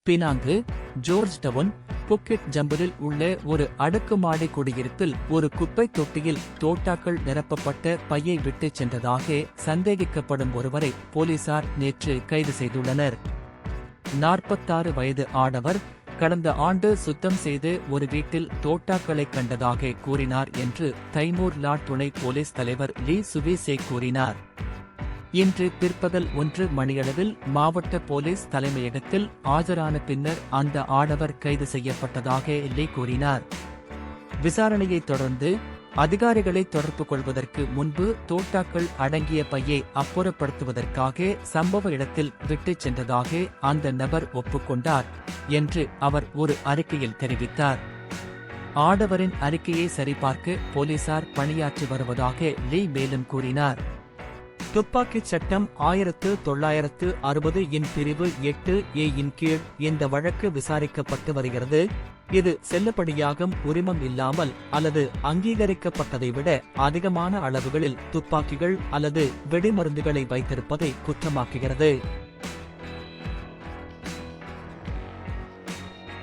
Penang, George down, புக்கிட் ஜம்பலில் உள்ள ஒரு அடுக்குமாடி குடியிருப்பில் ஒரு குப்பை தொட்டியில் தோட்டாக்கள் நிரப்பப்பட்ட பையை விட்டுச் சென்றதாக சந்தேகிக்கப்படும் ஒருவரை போலீசார் நேற்று கைது செய்துள்ளனர். 46 வயது ஆடவர் கடந்த ஆண்டு சுத்தம் செய்து ஒரு வீட்டில் தோட்டாக்களை கண்டதாக கூறினார் என்று தைமூர் லா துணை போலீஸ் தலைவர் லீ சுவிசே கூறினார். இன்று பிற்பகல் 1 மணியளவில் மாவட்ட போலீஸ் தலைமையகத்தில் ஆஜரான பின்னர் அந்த ஆடவர் கைது செய்யப்பட்டதாக லீ கூறினார். விசாரணையைத் தொடர்ந்து அதிகாரிகளை தொடர்பு கொள்வதற்கு முன்பு தோட்டாக்கள் அடங்கிய பையை அப்புறப்படுத்துவதற்காக சம்பவ இடத்தில் விட்டுச் சென்றதாக அந்த நபர் ஒப்புக்கொண்டார் என்று அவர் ஒரு அறிக்கையில் தெரிவித்தார். ஆடவரின் அறிக்கையை சரிபார்க்க போலீசார் பணியாற்றி வருவதாக லீ மேலும் கூறினார். துப்பாக்கிச் சட்டம் 1960 இன் பிரிவு 8A இன் கீழ் இந்த வழக்கு விசாரிக்கப்பட்டு வருகிறது. இது செல்லுபடியாகும் உரிமம் இல்லாமல் அல்லது அங்கீகரிக்கப்பட்டதை விட அதிகமான அளவுகளில் துப்பாக்கிகள் அல்லது வெடிமருந்துகளை வைத்திருப்பதை குற்றமாக்குகிறது.